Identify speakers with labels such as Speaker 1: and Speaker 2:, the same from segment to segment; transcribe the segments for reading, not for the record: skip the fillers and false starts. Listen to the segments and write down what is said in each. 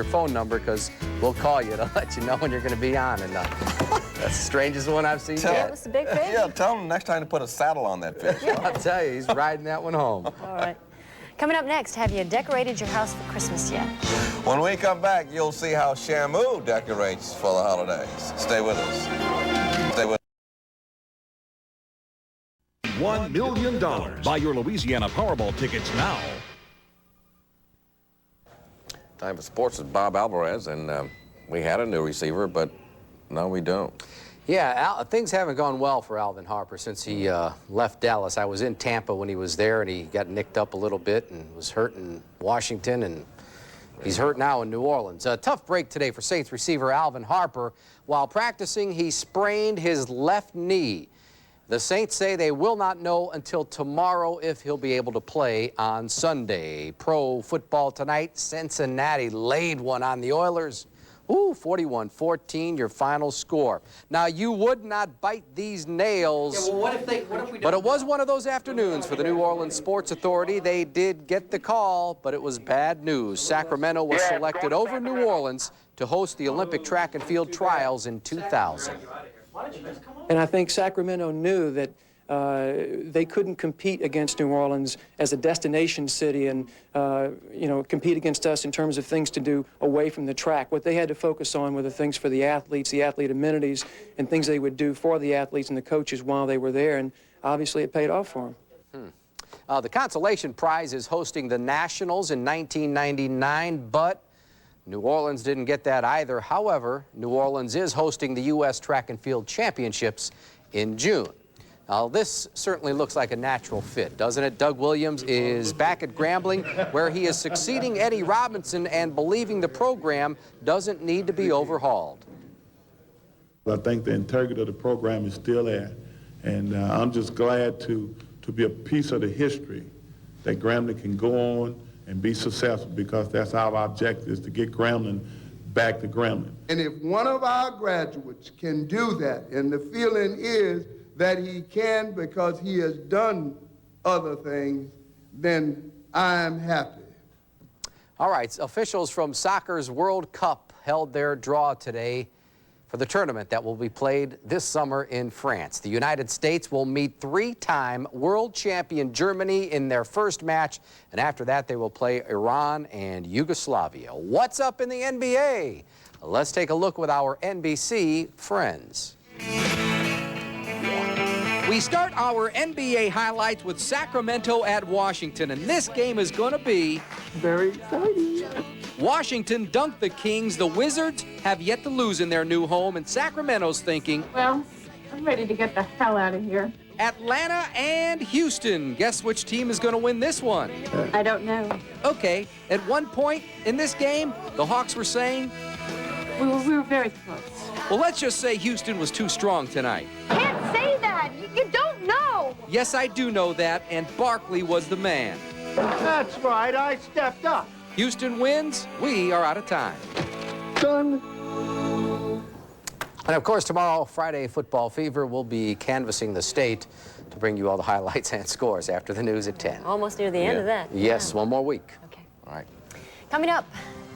Speaker 1: your phone number because we'll call you to let you know when you're going to be on. And that's the strangest one I've seen yet.
Speaker 2: It was a big fish?
Speaker 3: Yeah, tell him next time to put a saddle on that fish.
Speaker 1: I'll tell you, he's riding that one home.
Speaker 2: All right. Coming up next, have you decorated your house for Christmas yet?
Speaker 3: When we come back, you'll see how Shamu decorates for the holidays. Stay with us. Stay with us.
Speaker 4: $1 million. Buy your Louisiana Powerball tickets now.
Speaker 3: Time for sports with Bob Alvarez, and we had a new receiver, but no, we don't.
Speaker 1: Yeah, things haven't gone well for Alvin Harper since he left Dallas. I was in Tampa when he was there, and he got nicked up a little bit and was hurt in Washington, and he's hurt now in New Orleans. A tough break today for Saints receiver Alvin Harper. While practicing, he sprained his left knee. The Saints say they will not know until tomorrow if he'll be able to play on Sunday. Pro football tonight, Cincinnati laid one on the Oilers. Ooh, 41-14, your final score. Now, you would not bite these nails. Yeah, well, what if we don't? But it was one of those afternoons for the New Orleans Sports Authority. They did get the call, but it was bad news. Sacramento was selected over New Orleans to host the Olympic track and field trials in 2000.
Speaker 5: And I think Sacramento knew that they couldn't compete against New Orleans as a destination city and, you know, compete against us in terms of things to do away from the track. What they had to focus on were the things for the athletes, the athlete amenities, and things they would do for the athletes and the coaches while they were there, and obviously it paid off for them.
Speaker 1: The consolation prize is hosting the Nationals in 1999, but New Orleans didn't get that either. However, New Orleans is hosting the U.S. Track and Field Championships in June. Now, this certainly looks like a natural fit, doesn't it? Doug Williams is back at Grambling, where he is succeeding Eddie Robinson and believing the program doesn't need to be overhauled.
Speaker 6: I think the integrity of the program is still there, and I'm just glad to be a piece of the history that Grambling can go on and be successful, because that's our objective, is to get Grambling back to Grambling.
Speaker 7: And if one of our graduates can do that, and the feeling is that he can because he has done other things, then I'm happy.
Speaker 1: All right, officials from soccer's World Cup held their draw today for the tournament that will be played this summer in France. The United States will meet three-time world champion Germany in their first match, and after that they will play Iran and Yugoslavia. What's up in the NBA? Let's take a look with our NBC friends. We start our NBA highlights with Sacramento at Washington, and this game is going to be
Speaker 7: Very exciting.
Speaker 1: Washington dunked the Kings. The Wizards have yet to lose in their new home, and Sacramento's thinking,
Speaker 8: well, I'm ready to get the hell out of here.
Speaker 1: Atlanta and Houston. Guess which team is going to win this one?
Speaker 8: I don't know.
Speaker 1: Okay, at one point in this game, the Hawks were saying,
Speaker 8: We were very close.
Speaker 1: well, let's just say Houston was too strong tonight.
Speaker 8: Can't say that. You don't know.
Speaker 1: Yes, I do know that, and Barkley was the man.
Speaker 7: That's right, I stepped up.
Speaker 1: Houston wins. We are out of time.
Speaker 7: Done.
Speaker 1: And of course, tomorrow, Friday Football Fever will be canvassing the state to bring you all the highlights and scores after the news at 10.
Speaker 2: Almost near the end of that.
Speaker 1: Yes,
Speaker 2: Yeah.
Speaker 1: one more week.
Speaker 2: Okay.
Speaker 1: All right.
Speaker 2: Coming up,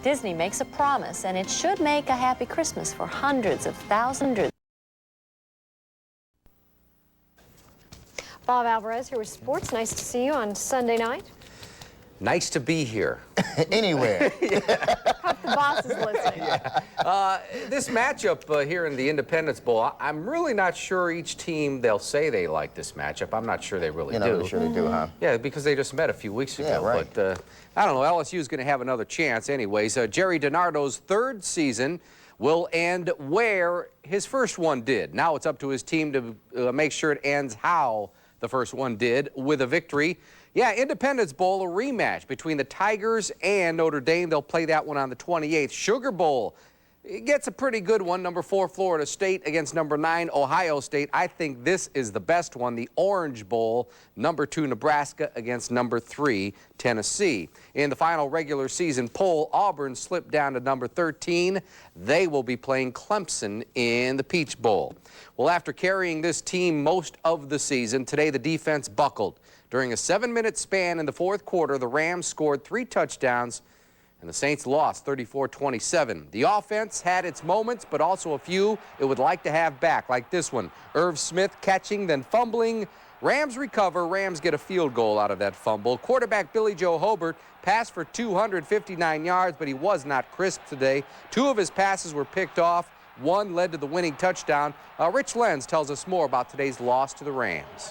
Speaker 2: Disney makes a promise, and it should make a happy Christmas for hundreds of thousands. Bob Alvarez here with sports. Nice to see you on Sunday night.
Speaker 1: Nice to be here.
Speaker 3: Anywhere.
Speaker 2: Hope the boss is listening.
Speaker 1: This matchup here in the Independence Bowl, I'm really not sure each team, they'll say they like this matchup. I'm not sure they really do.
Speaker 3: You're not really sure they do, huh?
Speaker 1: Yeah, because they just met a few weeks ago.
Speaker 3: Yeah, right.
Speaker 1: But I don't know, LSU's going to have another chance anyways. Jerry DiNardo's third season will end where his first one did. Now it's up to his team to make sure it ends how the first one did, with a victory. Yeah, Independence Bowl, a rematch between the Tigers and Notre Dame. They'll play that one on the 28th. Sugar Bowl, it gets a pretty good one. Number 4, Florida State against number 9, Ohio State. I think this is the best one, the Orange Bowl. Number 2, Nebraska against number 3, Tennessee. In the final regular season poll, Auburn slipped down to number 13. They will be playing Clemson in the Peach Bowl. Well, after carrying this team most of the season, today the defense buckled. During a 7-minute span in the fourth quarter, the Rams scored 3 touchdowns and the Saints lost 34-27. The offense had its moments, but also a few it would like to have back, like this one. Irv Smith catching, then fumbling. Rams recover. Rams get a field goal out of that fumble. Quarterback Billy Joe Hobart passed for 259 yards, but he was not crisp today. 2 of his passes were picked off. 1 led to the winning touchdown. Rich Lenz tells us more about today's loss to the Rams.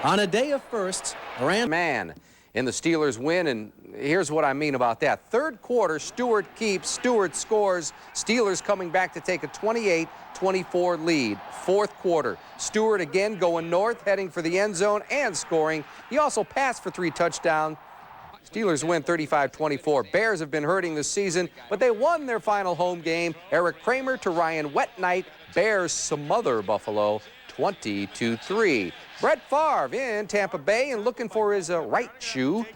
Speaker 9: On a day of firsts,
Speaker 1: Man in the Steelers win, and here's what I mean about that. Third quarter, Stewart keeps, Stewart scores. Steelers coming back to take a 28-24 lead. Fourth quarter, Stewart again going north, heading for the end zone and scoring. He also passed for 3 touchdowns. Steelers win 35-24. Bears have been hurting this season, but they won their final home game. Eric Kramer to Ryan Wetnight. Bears smother Buffalo 20-3. Brett Favre in Tampa Bay and looking for his right shoe.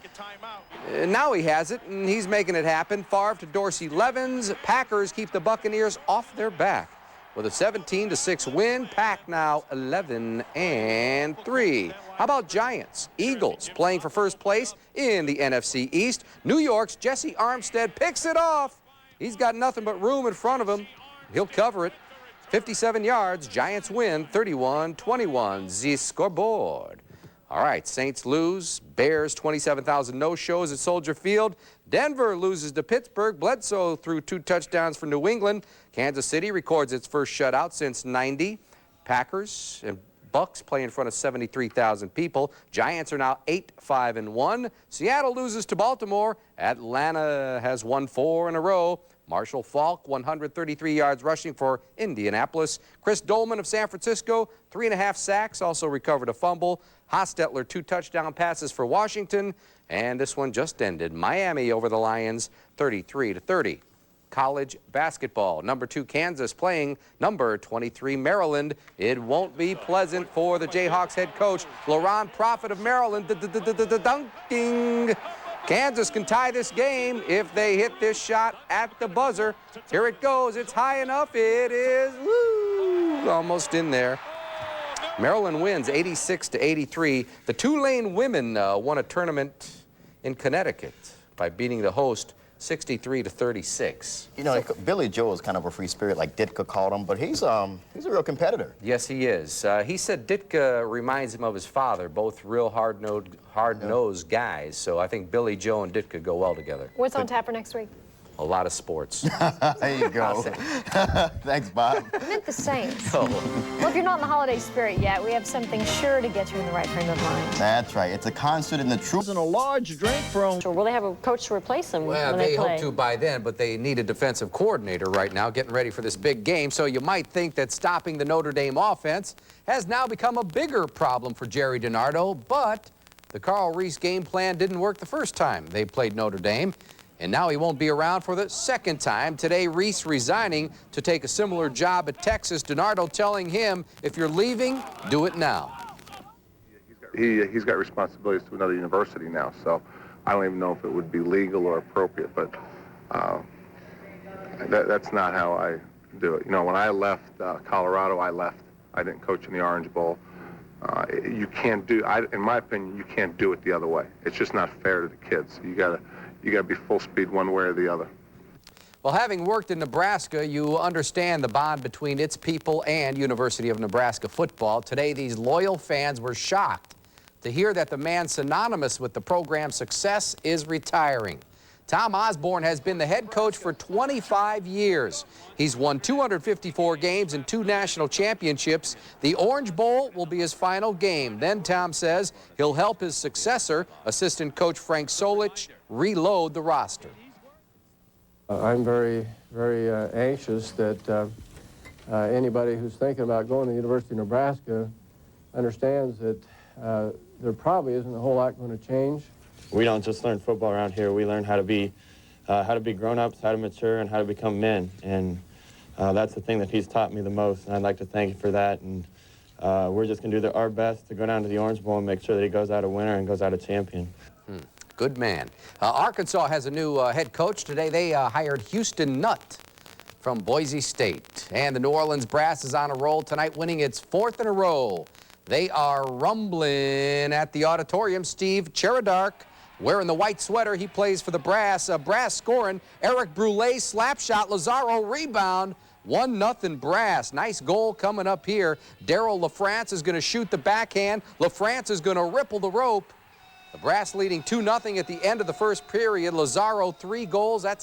Speaker 1: Now he has it, and he's making it happen. Favre to Dorsey Levens. Packers keep the Buccaneers off their back with a 17-6 win. Pack now 11-3. How about Giants? Eagles playing for first place in the NFC East. New York's Jesse Armstead picks it off. He's got nothing but room in front of him. He'll cover it. 57 yards. Giants win 31-21. The scoreboard. All right, Saints lose. Bears 27,000 no-shows at Soldier Field. Denver loses to Pittsburgh. Bledsoe threw 2 touchdowns for New England. Kansas City records its first shutout since '90. Packers and Bucks play in front of 73,000 people. Giants are now 8-5-1. Seattle loses to Baltimore. Atlanta has won 4 in a row. Marshall Faulk, 133 yards rushing for Indianapolis. Chris Dolman of San Francisco, 3.5 sacks, also recovered a fumble. Hostetler, 2 touchdown passes for Washington. And this one just ended. Miami over the Lions, 33-30. College basketball. Number 2 Kansas playing number 23 Maryland. It won't be pleasant for the Jayhawks head coach, Laron Prophet of Maryland. Dunking. Kansas can tie this game if they hit this shot at the buzzer. Here it goes. It's high enough. It is almost in there. Maryland wins 86-83. The Tulane women won a tournament in Connecticut by beating the host 63-36.
Speaker 10: You know, Billy Joe is kind of a free spirit, like Ditka called him, but he's a real competitor.
Speaker 1: Yes, he is. He said Ditka reminds him of his father, both real hard-nosed guys. So I think Billy Joe and Ditka go well together.
Speaker 11: What's on tap for next week?
Speaker 1: A lot of sports.
Speaker 10: There you go. Thanks, Bob.
Speaker 11: I meant the Saints.
Speaker 1: Oh.
Speaker 11: Well, if you're not in the holiday spirit yet, we have something sure to get you in the right frame of mind.
Speaker 10: That's right. It's a concert in the troops.
Speaker 9: and a large drink from...
Speaker 11: Will they have a coach to replace them
Speaker 1: Well,
Speaker 11: when
Speaker 1: they
Speaker 11: play?
Speaker 1: hope to by then, but they need a defensive coordinator right now getting ready for this big game. So you might think that stopping the Notre Dame offense has now become a bigger problem for Jerry DiNardo, but the Carl Reese game plan didn't work the first time they played Notre Dame. And now he won't be around for the second time. Today, Reese resigning to take a similar job at Texas. DiNardo telling him, if you're leaving, do it now.
Speaker 12: He's got responsibilities to another university now, so I don't even know if it would be legal or appropriate, but that's not how I do it. You know, when I left Colorado, I didn't coach in the Orange Bowl. You can't do, in my opinion, you can't do it the other way. It's just not fair to the kids. You got to be full speed one way or the other.
Speaker 1: Well, having worked in Nebraska, you understand the bond between its people and University of Nebraska football. Today, these loyal fans were shocked to hear that the man synonymous with the program's success is retiring. Tom Osborne has been the head coach for 25 years. He's won 254 games and 2 national championships. The Orange Bowl will be his final game. Then Tom says he'll help his successor, assistant coach Frank Solich, reload the roster.
Speaker 13: I'm very, very anxious that anybody who's thinking about going to the University of Nebraska understands that there probably isn't a whole lot going to change.
Speaker 14: We don't just learn football around here. We learn how to be grown-ups, how to mature, and how to become men. And that's the thing that he's taught me the most, and I'd like to thank him for that. And we're just going to do our best to go down to the Orange Bowl and make sure that he goes out a winner and goes out a champion.
Speaker 1: Good man. Arkansas has a new head coach. Today they hired Houston Nutt from Boise State. And the New Orleans Brass is on a roll tonight, winning its 4th in a row. They are rumbling at the auditorium. Steve Cheridark Wearing the white sweater, he plays for the Brass. Brass scoring. Eric Brule, slap shot. Lazaro rebound. 1-0 Brass. Nice goal coming up here. Darryl LaFrance is going to shoot the backhand. LaFrance is going to ripple the rope. The Brass leading 2-0 at the end of the first period. Lazaro, 3 goals. That's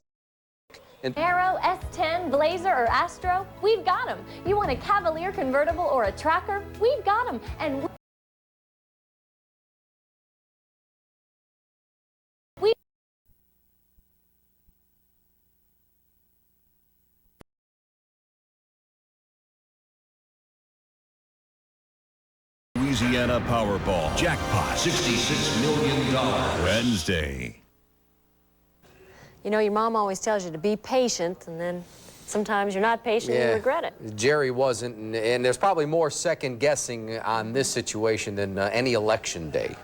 Speaker 11: Arrow, S10, Blazer, or Astro? We've got them. You want a Cavalier convertible or a Tracker? We've got them. And
Speaker 4: Louisiana Powerball jackpot, $66 million Wednesday.
Speaker 2: You know, your mom always tells you to be patient, and then sometimes you're not patient and you regret it.
Speaker 1: Jerry wasn't, and there's probably more second guessing on this situation than any election day.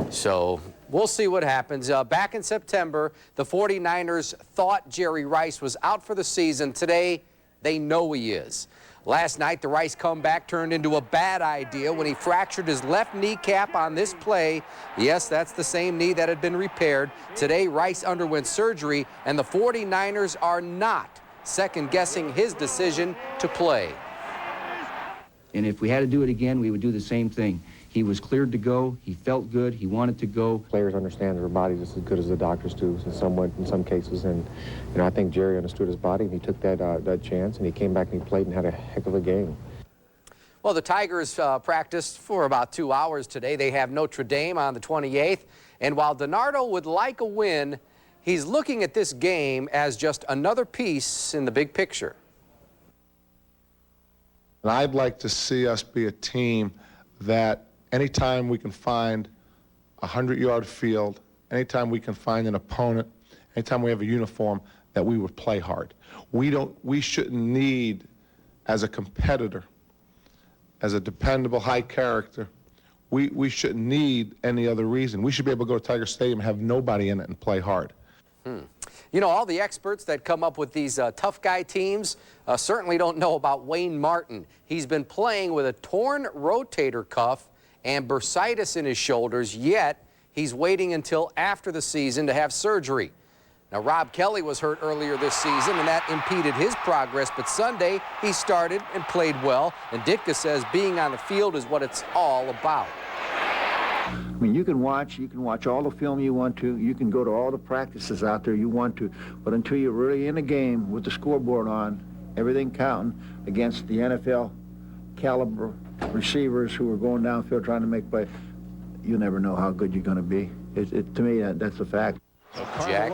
Speaker 1: So we'll see what happens. Back in September, the 49ers thought Jerry Rice was out for the season. Today, they know he is. Last night, the Rice comeback turned into a bad idea when he fractured his left kneecap on this play. Yes, that's the same knee that had been repaired. Today, Rice underwent surgery, and the 49ers are not second-guessing his decision to play.
Speaker 15: And if we had to do it again, we would do the same thing. He was cleared to go. He felt good. He wanted to go.
Speaker 13: Players understand their bodies just as good as the doctors do in some cases. And you know, I think Jerry understood his body, and he took that chance, and he came back and he played and had a heck of a game.
Speaker 1: Well, the Tigers practiced for about 2 hours today. They have Notre Dame on the 28th. And while DiNardo would like a win, he's looking at this game as just another piece in the big picture.
Speaker 12: And I'd like to see us be a team that anytime we can find a 100-yard field, anytime we can find an opponent, anytime we have a uniform, that we would play hard. We shouldn't need, as a competitor, as a dependable, high character, we shouldn't need any other reason. We should be able to go to Tiger Stadium and have nobody in it and play hard.
Speaker 1: You know, all the experts that come up with these tough guy teams certainly don't know about Wayne Martin. He's been playing with a torn rotator cuff and bursitis in his shoulders, yet he's waiting until after the season to have surgery. Now, Rob Kelly was hurt earlier this season, and that impeded his progress, but Sunday he started and played well, and Ditka says being on the field is what it's all about.
Speaker 16: I mean, you can watch all the film you want to, you can go to all the practices out there you want to, but until you're really in a game with the scoreboard on, everything counting against the NFL caliber receivers who are going downfield trying to make play, you never know how good you're going to be. To me, that's a fact.
Speaker 1: Jack.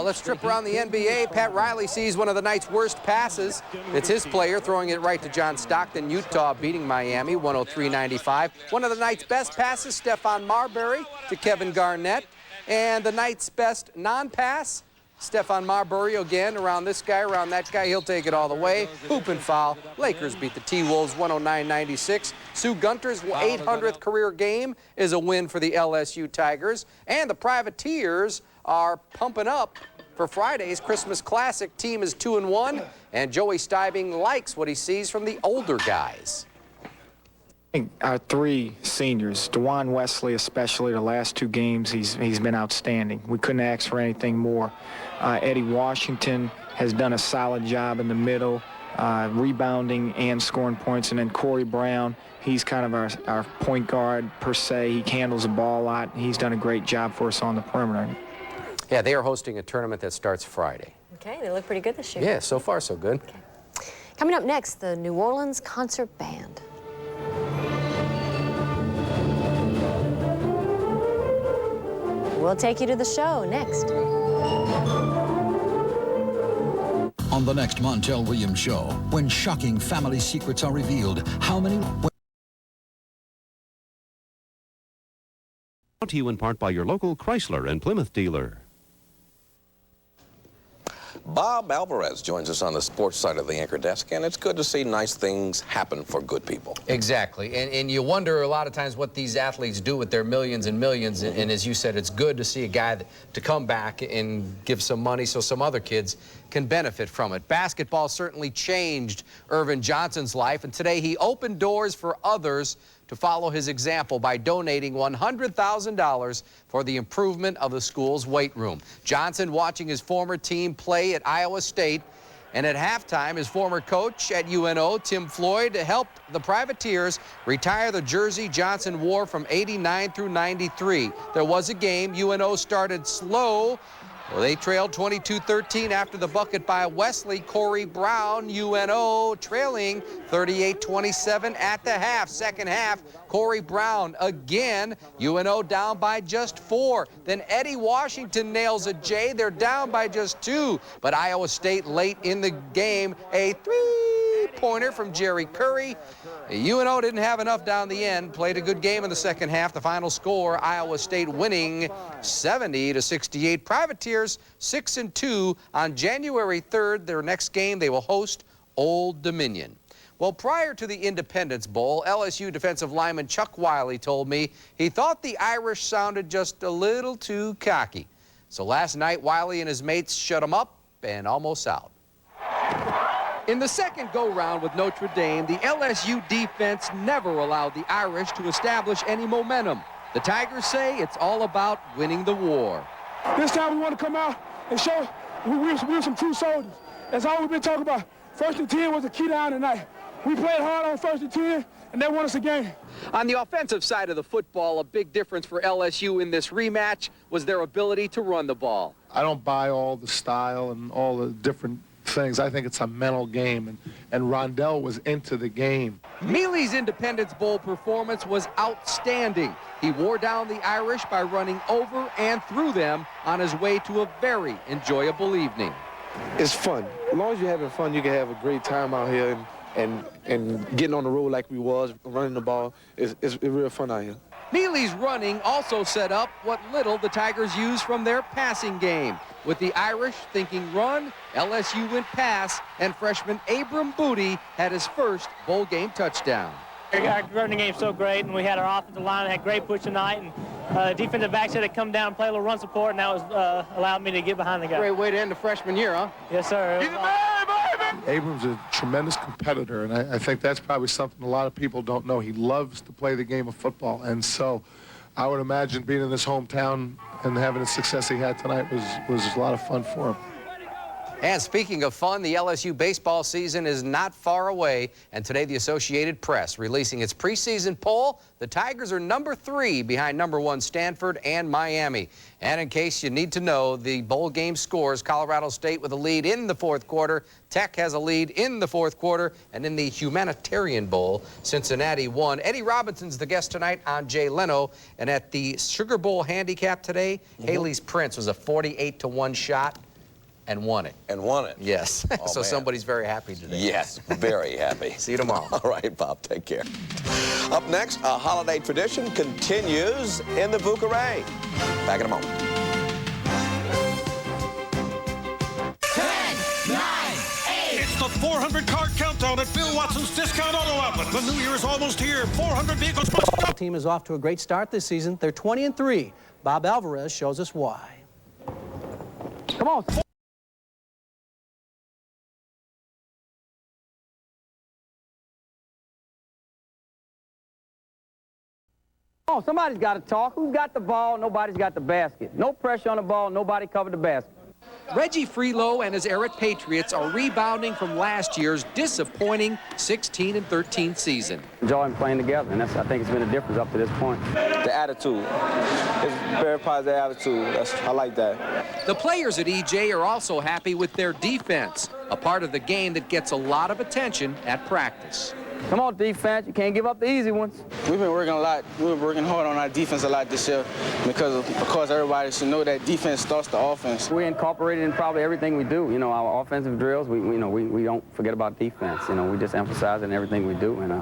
Speaker 1: Let's trip around the NBA. Pat Riley sees one of the night's worst passes. It's his player throwing it right to John Stockton. Utah beating Miami 103-95. One of the night's best passes, Stephon Marbury to Kevin Garnett. And the night's best non-pass, Stephon Marbury again around this guy, around that guy. He'll take it all the way. Hoop and foul. Lakers beat the T-Wolves 109-96. Sue Gunter's 800th career game is a win for the LSU Tigers. And the Privateers are pumping up for Friday's Christmas Classic. Team is 2-1, and Joey Steibing likes what he sees from the older guys.
Speaker 17: Our 3 seniors, DeJuan Wesley especially, the last 2 games, he's been outstanding. We couldn't ask for anything more. Eddie Washington has done a solid job in the middle, rebounding and scoring points. And then Corey Brown, he's kind of our point guard per se. He handles the ball a lot. He's done a great job for us on the perimeter.
Speaker 1: Yeah, they are hosting a tournament that starts Friday.
Speaker 2: Okay, they look pretty good this year.
Speaker 1: Yeah, so far so good.
Speaker 2: Okay. Coming up next, the New Orleans Concert Band. We'll take you to the show next.
Speaker 18: On the next Montel Williams Show, when shocking family secrets are revealed, how many...
Speaker 19: Brought to you in part by your local Chrysler and Plymouth dealer.
Speaker 3: Bob Alvarez joins us on the sports side of the anchor desk, and it's good to see nice things happen for good people.
Speaker 1: Exactly, and you wonder a lot of times what these athletes do with their millions and millions, and as you said, it's good to see a guy to come back and give some money so some other kids can benefit from it. Basketball certainly changed Irvin Johnson's life, and today he opened doors for others to follow his example by donating $100,000 for the improvement of the school's weight room. Johnson watching his former team play at Iowa State, and at halftime, his former coach at UNO, Tim Floyd, helped the Privateers retire the jersey Johnson wore from '89 through '93. There was a game. UNO started slow. Well, they trailed 22-13 after the bucket by Wesley. Corey Brown, UNO, trailing 38-27 at the half. Second half, Corey Brown again. UNO down by just 4. Then Eddie Washington nails a J. They're down by just 2. But Iowa State late in the game, a three-pointer from Jerry Curry. UNO didn't have enough down the end. Played a good game in the second half. The final score, Iowa State winning 70-68. Privateers 6-2 on January 3rd. Their next game, they will host Old Dominion. Well, prior to the Independence Bowl, LSU defensive lineman Chuck Wiley told me he thought the Irish sounded just a little too cocky. So last night, Wiley and his mates shut him up and almost out. In the second go-round with Notre Dame, the LSU defense never allowed the Irish to establish any momentum. The Tigers say it's all about winning the war.
Speaker 20: This time we want to come out and show we're some true soldiers. That's all we've been talking about. 1st and 10 was the key down tonight. We played hard on 1st and 10, and they won us a game.
Speaker 21: On the offensive side of the football, a big difference for LSU in this rematch was their ability to run the ball.
Speaker 22: I don't buy all the style and all the different things. I think it's a mental game, and Rondell was into the game.
Speaker 21: Mealy's Independence Bowl performance was outstanding. He wore down the Irish by running over and through them on his way to a very enjoyable evening.
Speaker 23: It's fun. As long as you're having fun, you can have a great time out here, and getting on the road like we was, running the ball, it's real fun out here.
Speaker 21: Mealy's running also set up what little the Tigers used from their passing game. With the Irish thinking run, LSU went pass, and freshman Abram Booty had his first bowl game touchdown.
Speaker 24: Our running game's so great, and we had our offensive line that had great push tonight, and defensive backs had to come down and play a little run support, and that was allowed me to get behind the guy.
Speaker 21: Great way to end the freshman year, huh?
Speaker 24: Yes, sir.
Speaker 22: Abram's a tremendous competitor, and I think that's probably something a lot of people don't know. He loves to play the game of football, and so I would imagine being in this hometown and having the success he had tonight was a lot of fun for him.
Speaker 1: And speaking of fun, the LSU baseball season is not far away, and today the Associated Press releasing its preseason poll. The Tigers are number 3 behind number 1 Stanford and Miami. And in case you need to know, the bowl game scores: Colorado State with a lead in the 4th quarter, Tech has a lead in the 4th quarter, and in the Humanitarian Bowl, Cincinnati won. Eddie Robinson's the guest tonight on Jay Leno, and at the Sugar Bowl handicap today, Haley's Prince was a 48-1 shot. And won it.
Speaker 3: And won it.
Speaker 1: Yes.
Speaker 3: Oh,
Speaker 1: so
Speaker 3: man.
Speaker 1: Somebody's very happy today.
Speaker 3: Yes, very happy.
Speaker 1: See you tomorrow.
Speaker 3: All right, Bob, take care. Up next, a holiday tradition continues in the Bucharest. Back in a moment.
Speaker 4: 10, 9, 8. It's the 400-card countdown at Bill Watson's Discount Auto Outlet. The new year is almost here. 400 vehicles.
Speaker 9: The team is off to a great start this season. They're 20-3. Bob Alvarez shows us why. Come on.
Speaker 25: Oh, somebody's got to talk. Who's got the ball? Nobody's got the basket. No pressure on the ball. Nobody covered the basket.
Speaker 21: Reggie Freelow and his Eric Patriots are rebounding from last year's disappointing 16-13 season.
Speaker 25: Enjoying playing together, and I think it's been a difference up to this point.
Speaker 26: The attitude. It's a very positive attitude. I like that.
Speaker 21: The players at EJ are also happy with their defense, a part of the game that gets a lot of attention at practice.
Speaker 25: Come on, defense. You can't give up the easy ones.
Speaker 26: We've been working a lot. We've been working hard on our defense a lot this year because, of course, everybody should know that defense starts the offense.
Speaker 25: We incorporate it in probably everything we do. You know, our offensive drills, we don't forget about defense. You know, we just emphasize it in everything we do, and,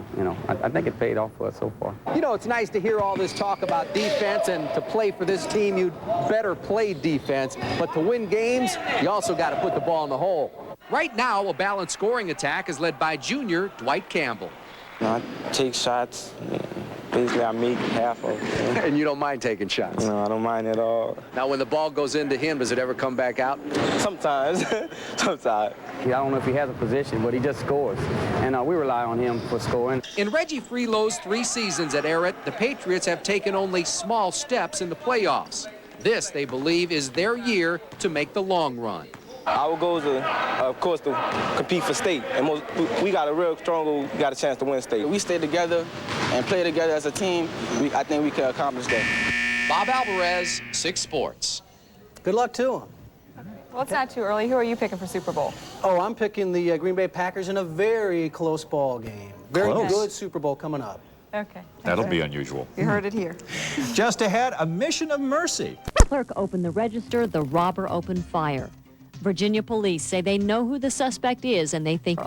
Speaker 25: I think it paid off for us so far.
Speaker 21: You know, it's nice to hear all this talk about defense, and to play for this team, you'd better play defense. But to win games, you also got to put the ball in the hole. Right now, a balanced scoring attack is led by junior Dwight Campbell.
Speaker 26: I take shots,
Speaker 5: basically I make half of it.
Speaker 21: And you don't mind taking shots?
Speaker 5: No, I don't mind at all.
Speaker 21: Now, when the ball goes into him, does it ever come back out?
Speaker 5: Sometimes. Sometimes.
Speaker 25: I don't know if he has a position, but he just scores. And we rely on him for scoring.
Speaker 21: In Reggie Freelow's 3 seasons at Arrett, the Patriots have taken only small steps in the playoffs. This, they believe, is their year to make the long run.
Speaker 5: Our goal is, of course, to compete for state. And we got a real strong goal, we got a chance to win state. If we stay together and play together as a team, I think we can accomplish that.
Speaker 21: Bob Alvarez, 6 Sports.
Speaker 9: Good luck to him.
Speaker 6: Well, it's not too early. Who are you picking for Super Bowl?
Speaker 9: Oh, I'm picking the Green Bay Packers in a very close ball game. Very good Super Bowl coming up.
Speaker 6: Okay.
Speaker 7: That'll be unusual.
Speaker 6: You heard it here.
Speaker 7: Just ahead, a mission of mercy.
Speaker 8: Clerk opened the register, the robber opened fire. Virginia police say they know who the suspect is and they think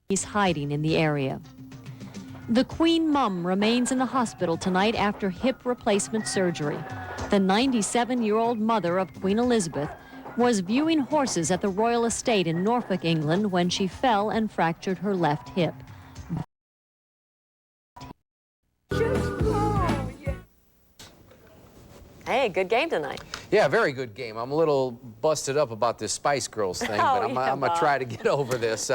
Speaker 8: he's hiding in the area. The Queen Mum remains in the hospital tonight after hip replacement surgery. The 97-year-old mother of Queen Elizabeth was viewing horses at the royal estate in Norfolk, England, when she fell and fractured her left hip.
Speaker 2: Hey, good game tonight.
Speaker 1: Yeah, very good game. I'm a little busted up about this Spice Girls thing, but I'm going to try to get over this.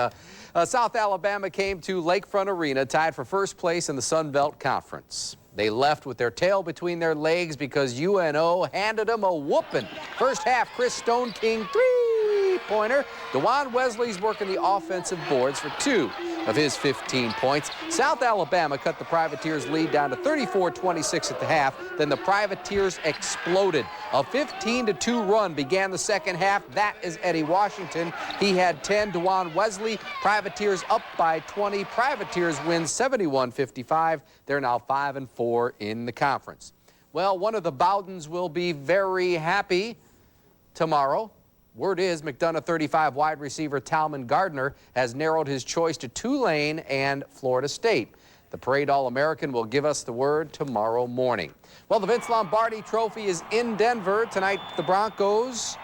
Speaker 1: South Alabama came to Lakefront Arena, tied for first place in the Sun Belt Conference. They left with their tail between their legs because UNO handed them a whooping. First half, Chris Stone King, 3-pointer. DeJuan Wesley's working the offensive boards for 2 of his 15 points. South Alabama cut the Privateers' lead down to 34-26 at the half. Then the Privateers exploded. A 15-2 run began the second half. That is Eddie Washington. He had 10. DeJuan Wesley, Privateers up by 20. Privateers win 71-55. They're now 5-4 in the conference. Well, one of the Bowdens will be very happy tomorrow. Word is McDonough 35 wide receiver Talman Gardner has narrowed his choice to Tulane and Florida State. The Parade All-American will give us the word tomorrow morning. Well, the Vince Lombardi Trophy is in Denver. Tonight, the Broncos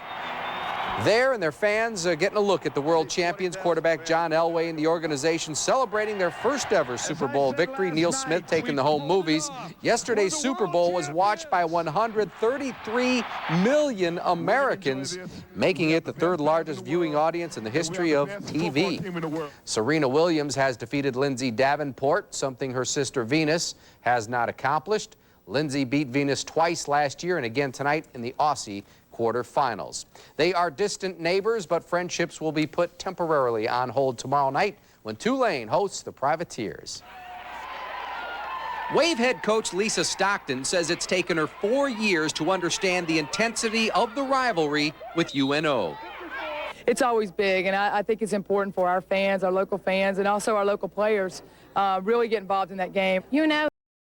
Speaker 1: there, and their fans getting a look at the world champions. Quarterback John Elway and the organization celebrating their first ever Super Bowl victory. Neil Smith taking the home movies. Yesterday's Super Bowl was watched by 133 million Americans, making it the 3rd largest viewing audience in the history of TV. Serena Williams has defeated Lindsay Davenport, something her sister Venus has not accomplished. Lindsay beat Venus twice last year and again tonight in the Aussie quarterfinals. They are distant neighbors, but friendships will be put temporarily on hold tomorrow night when Tulane hosts the Privateers. Wave head coach Lisa Stockton says it's taken her 4 years to understand the intensity of the rivalry with UNO.
Speaker 6: It's always big, and I think it's important for our fans, our local fans, and also our local players really get involved in that game. UNO